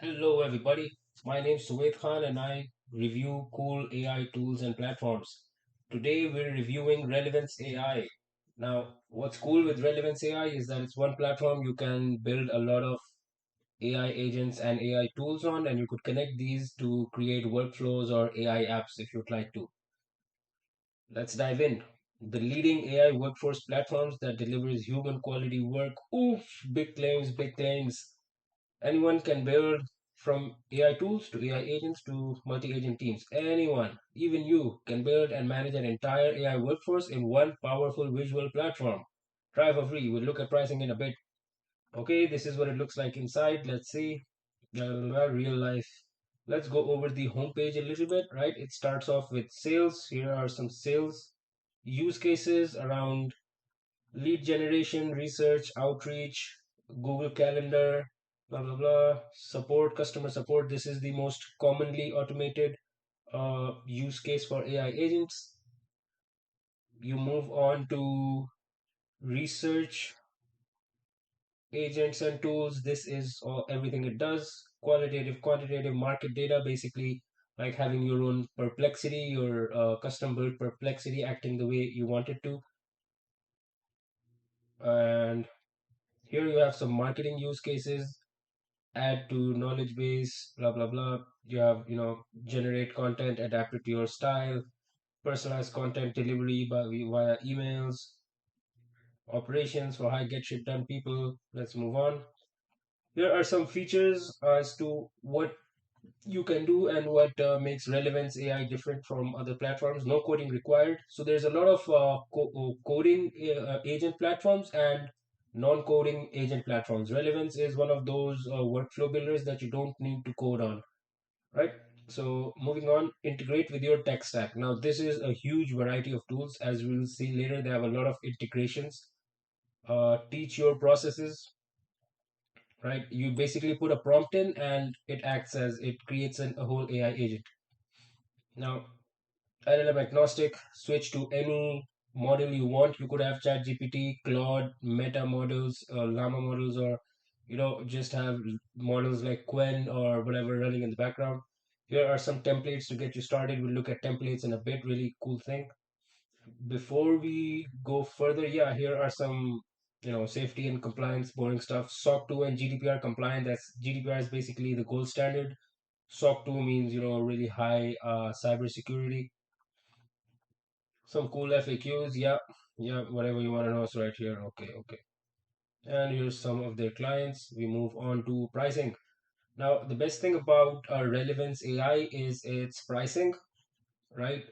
Hello, everybody. My name is Suwaid Khan, and I review cool AI tools and platforms. Today, we're reviewing Relevance AI. Now, what's cool with Relevance AI is that it's one platform you can build a lot of AI agents and AI tools on, and you could connect these to create workflows or AI apps if you'd like to. Let's dive in. The leading AI workforce platforms that delivers human quality work. Oof, big claims, big claims. Anyone can build from AI tools to AI agents to multi-agent teams. Anyone, even you, can build and manage an entire AI workforce in one powerful visual platform. Try for free. We'll look at pricing in a bit. Okay, this is what it looks like inside. Let's see. Real life. Let's go over the homepage a little bit, right? It starts off with sales. Here are some sales use cases around lead generation, research, outreach, Google Calendar, blah blah blah. Support, customer support. This is the most commonly automated use case for AI agents. You move on to research agents and tools. This is all, everything it does. Qualitative, quantitative market data, basically like having your own perplexity, your custom built perplexity acting the way you want it to. And here you have some marketing use cases, add to knowledge base, blah blah blah. You have, generate content adapted to your style, personalized content delivery via emails, operations for high get shit done people. Let's move on. Here are some features as to what you can do and what makes Relevance AI different from other platforms. No coding required. So there's a lot of coding agent platforms and non-coding agent platforms. Relevance is one of those workflow builders that you don't need to code on, right? So moving on, integrate with your tech stack. Now this is a huge variety of tools. As we'll see later, they have a lot of integrations. Teach your processes, right? You basically put a prompt in and it creates a whole AI agent. Now, LLM agnostic, switch to any model you want. You could have ChatGPT, Claude, Meta models, Llama models, or just have models like Quen or whatever running in the background. Here are some templates to get you started. We'll look at templates in a bit. Really cool thing. Before we go further, yeah, here are some safety and compliance boring stuff. SOC 2 and GDPR compliant. That's GDPR is basically the gold standard. SOC 2 means really high cyber security. Some cool FAQs, yeah, yeah, whatever you want to know is right here. Okay, okay. And here's some of their clients. We move on to pricing. Now, the best thing about Relevance AI is its pricing, right?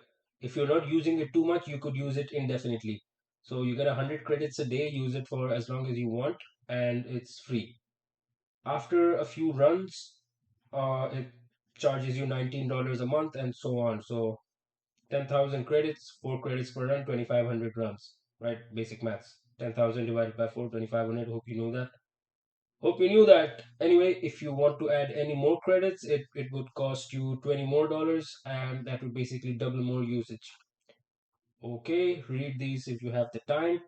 If you're not using it too much, you could use it indefinitely. So you get 100 credits a day, use it for as long as you want, and it's free. After a few runs, it charges you $19 a month and so on. So 10,000 credits, 4 credits per run, 2,500 runs, right? Basic maths. 10,000 divided by 4, 2,500. Hope you know that. Hope you knew that. Anyway, if you want to add any more credits, it would cost you 20 more dollars, and that would basically double more usage. Okay, read these if you have the time.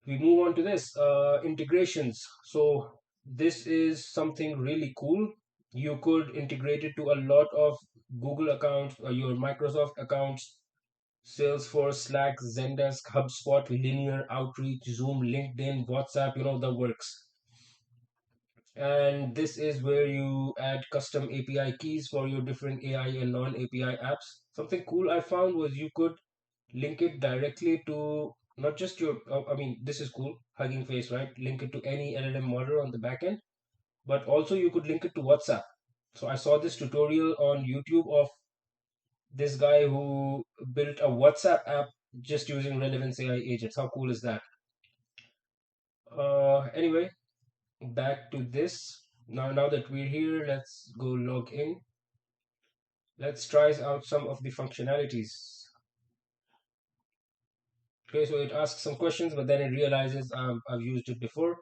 We move on to this integrations. So, this is something really cool. You could integrate it to a lot of Google accounts or your Microsoft accounts, Salesforce, Slack, Zendesk, HubSpot, Linear, Outreach, Zoom, LinkedIn, WhatsApp, the works. And this is where you add custom API keys for your different AI and non-API apps. Something cool I found was you could link it directly to not just your, I mean, this is cool, Hugging Face, right? Link it to any LLM model on the back end, but also you could link it to WhatsApp. So I saw this tutorial on YouTube of this guy who built a WhatsApp app just using Relevance AI agents. How cool is that? Anyway, back to this. Now that we're here, let's go log in. Let's try out some of the functionalities. Okay, so it asks some questions, but then it realizes I've used it before.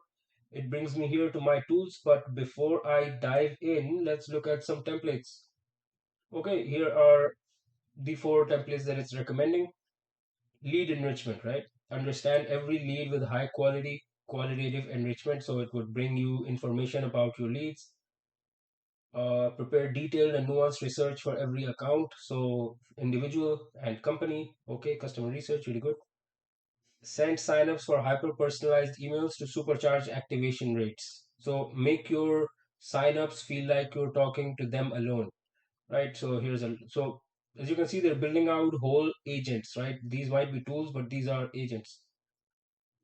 It brings me here to my tools, but before I dive in, let's look at some templates. Okay, here are the 4 templates that it's recommending. Lead enrichment, right? Understand every lead with high quality qualitative enrichment, so it would bring you information about your leads. Prepare detailed and nuanced research for every account. So individual and company. Okay, customer research, really good. Send signups for hyper personalized emails to supercharge activation rates. So make your signups feel like you're talking to them alone, right? So as you can see, they're building out whole agents, right? These might be tools, but these are agents.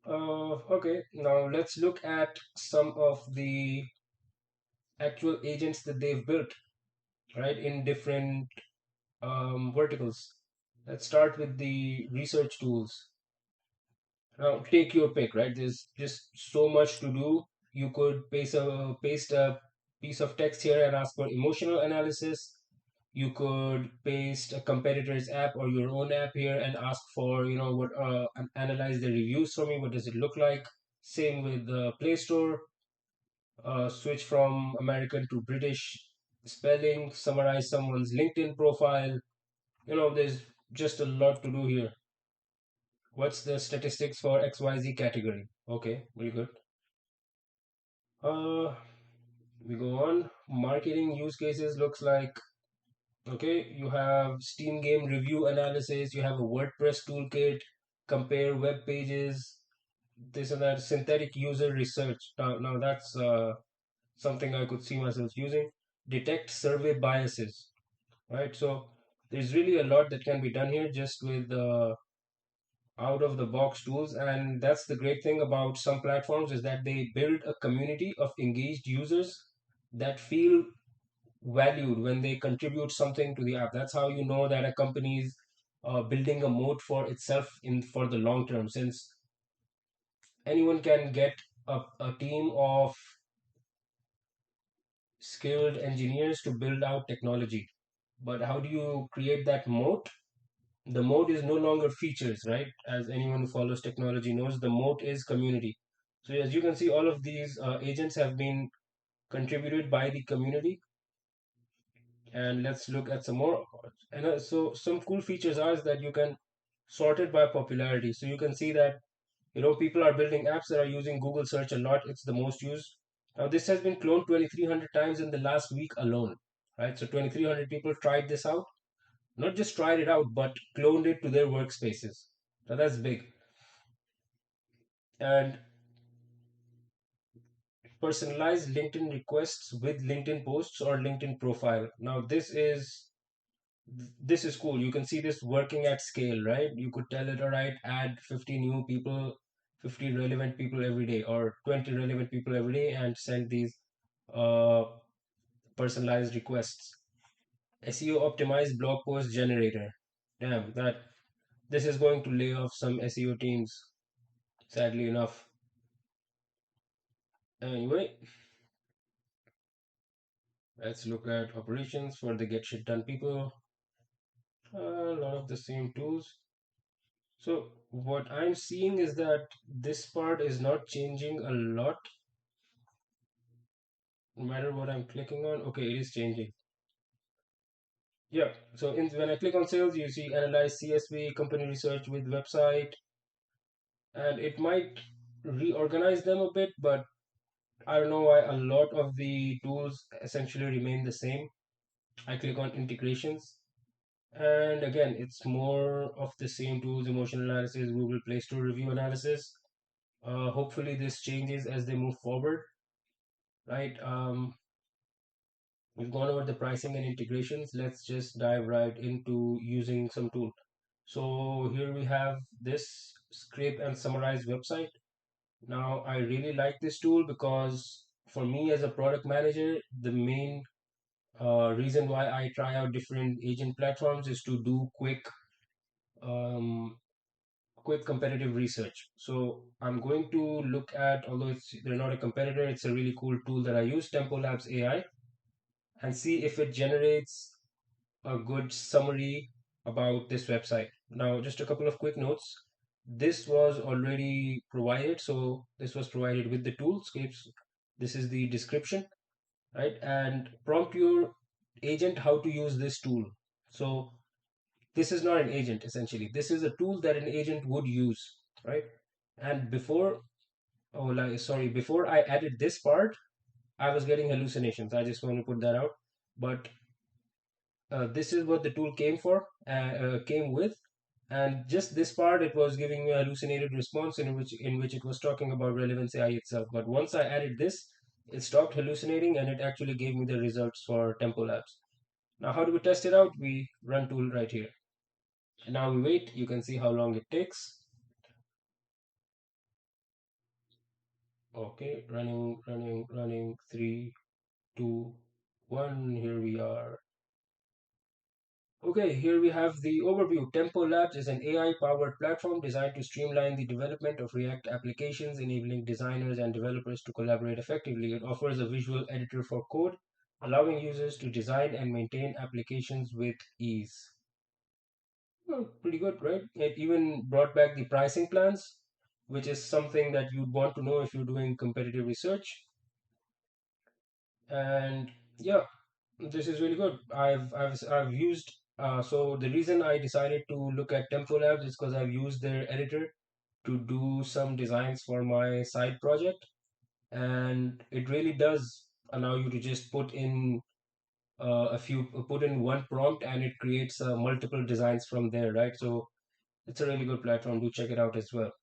Okay, now let's look at some of the actual agents that they've built, right, in different verticals. Let's start with the research tools. Now, take your pick, right? There's just so much to do. You could paste a piece of text here and ask for emotional analysis. You could paste a competitor's app or your own app here and ask for, analyze the reviews for me. What does it look like? Same with the Play Store. Switch from American to British spelling, summarize someone's LinkedIn profile. There's just a lot to do here. What's the statistics for XYZ category? Okay, very good. Uh, we go on. Marketing use cases looks like, okay, you have Steam game review analysis, you have a WordPress toolkit, compare web pages, this and that, synthetic user research. Now that's something I could see myself using. Detect survey biases, right? So there's really a lot that can be done here just with out of the box tools, and that's the great thing about some platforms is that they build a community of engaged users that feel valued when they contribute something to the app. That's how you know that a company is building a moat for itself in for the long term, since anyone can get a team of skilled engineers to build out technology. But how do you create that moat? The moat is no longer features, right? As anyone who follows technology knows, the moat is community. So as you can see, all of these agents have been contributed by the community. And let's look at some more. And so some cool features are is that you can sort it by popularity. So you can see that people are building apps that are using Google search a lot. It's the most used. Now this has been cloned 2,300 times in the last week alone, right? So 2,300 people tried this out, not just tried it out, but cloned it to their workspaces. Now that's big. And personalized LinkedIn requests with LinkedIn posts or LinkedIn profile. Now this is cool. You can see this working at scale, right? You could tell it, all right, add 50 new people, 50 relevant people every day, or 20 relevant people every day, and send these uh, personalized requests. SEO optimized blog post generator. Damn, that this is going to lay off some SEO teams, sadly enough. Anyway, let's look at operations for the get shit done people. A lot of the same tools. So what I'm seeing is that this part is not changing a lot, no matter what I'm clicking on. Okay, it is changing. Yeah. So when I click on sales, you see analyze CSV, company research with website, and it might reorganize them a bit, but I don't know why a lot of the tools essentially remain the same. I click on integrations, and again, it's more of the same tools: emotional analysis, Google Play Store review analysis. Hopefully, this changes as they move forward, right? We've gone over the pricing and integrations. Let's just dive right into using some tool. So here we have this scrape and summarize website. Now, I really like this tool because for me as a product manager, the main reason why I try out different agent platforms is to do um, quick competitive research. So I'm going to look at, although they're not a competitor, it's a really cool tool that I use, Tempo Labs AI, and see if it generates a good summary about this website. Now, just a couple of quick notes. This was already provided, so this was provided with the toolscapes. This is the description, right? And prompt your agent how to use this tool. So this is not an agent essentially. This is a tool that an agent would use, right? And before, oh, like, sorry, before I added this part, I was getting hallucinations. I just want to put that out. But this is what the tool came with, and just this part, it was giving me a hallucinated response in which it was talking about relevance AI itself. But once I added this, it stopped hallucinating and it actually gave me the results for Tempo Labs. Now, how do we test it out? We run tool right here. And now we wait. You can see how long it takes. Okay, running, running, running. Three, two, one. Here we are. Okay, here we have the overview. Tempo Labs is an AI-powered platform designed to streamline the development of React applications, enabling designers and developers to collaborate effectively. It offers a visual editor for code, allowing users to design and maintain applications with ease. Well, pretty good, right? It even brought back the pricing plans, which is something that you'd want to know if you're doing competitive research. And yeah, this is really good. I've used so the reason I decided to look at Tempo Labs is because I've used their editor to do some designs for my side project, and it really does allow you to just put in one prompt and it creates multiple designs from there, right? So it's a really good platform. Do check it out as well,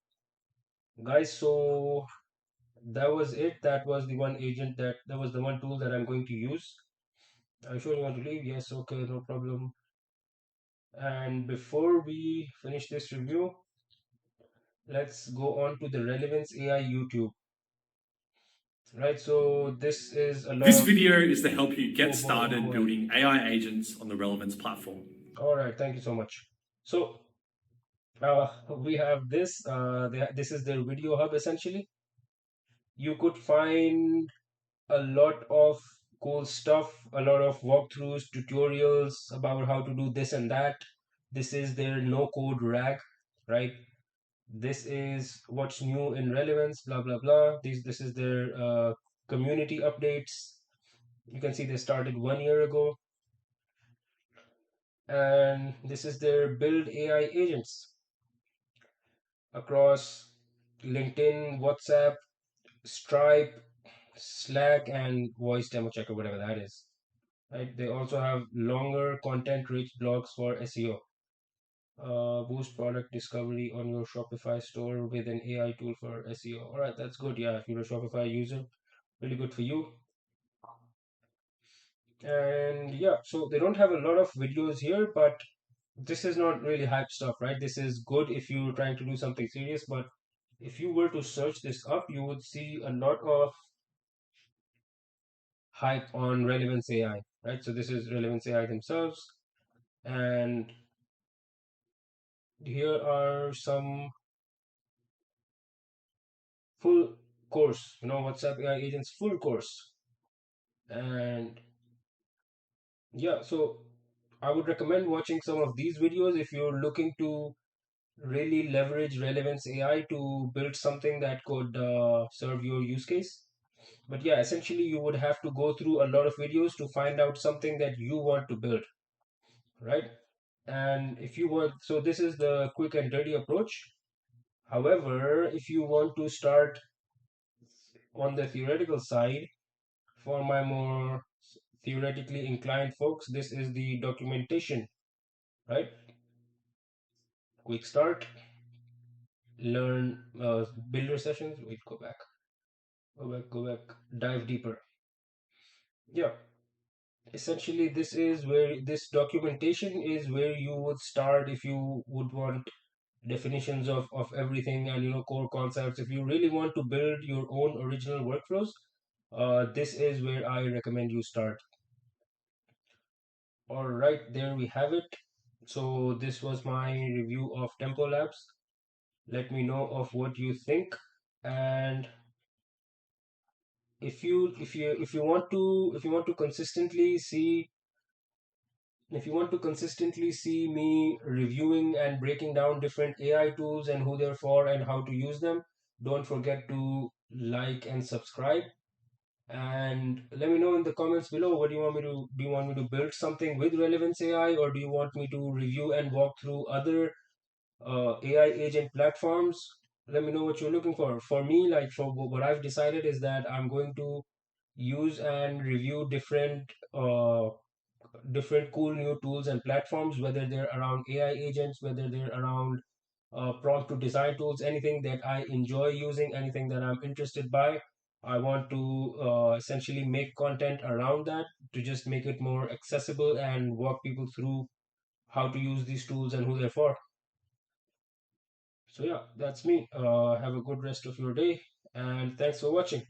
guys. So that was it. That was the one tool that I'm going to use. Are you sure you want to leave? Yes, okay, no problem. And before we finish this review, let's go on to the Relevance AI YouTube, right? So this is a lot This of, video is to help you get oh boy, oh started boy. building AI agents on the Relevance platform. All right, thank you so much. So we have this is their video hub essentially. You could find a lot of cool stuff, a lot of walkthroughs, tutorials about how to do this and that. This is their no code rag, right? This is what's new in relevance, blah blah blah. This is their community updates. You can see they started 1 year ago, and this is their build AI agents across LinkedIn, WhatsApp, Stripe, Slack, and Voice Demo Checker, whatever that is. Right? They also have longer content-rich blogs for SEO. Boost product discovery on your Shopify store with an AI tool for SEO. All right, that's good. Yeah, if you're a Shopify user, really good for you. And yeah, so they don't have a lot of videos here, but this is not really hype stuff, right? This is good if you're trying to do something serious, but if you were to search this up, you would see a lot of hype on Relevance AI, right? So this is Relevance AI themselves, and here are some full course, WhatsApp AI agents full course. And yeah, so I would recommend watching some of these videos if you're looking to really leverage Relevance AI to build something that could serve your use case. But yeah, essentially, you would have to go through a lot of videos to find out something that you want to build, right? And if you want, so this is the quick and dirty approach. However, if you want to start on the theoretical side, for my more theoretically inclined folks, this is the documentation, right? Quick start, learn builder sessions. Wait, go back, dive deeper. Yeah, essentially, this documentation is where you would start if you would want definitions of everything and core concepts. If you really want to build your own original workflows, this is where I recommend you start. All right, there we have it. So this was my review of Tempo Labs. Let me know of what you think, and if you want to consistently see if you want to consistently see me reviewing and breaking down different AI tools and who they're for and how to use them, don't forget to like and subscribe. And let me know in the comments below, what do you want me to build something with Relevance AI, or do you want me to review and walk through other AI agent platforms? Let me know what you're looking for. For me, like for what I've decided is that I'm going to use and review different cool new tools and platforms, whether they're around AI agents, whether they're around prompt to design tools, anything that I enjoy using, anything that I'm interested by. I want to essentially make content around that to just make it more accessible and walk people through how to use these tools and who they're for. So, yeah, that's me. Have a good rest of your day, and thanks for watching.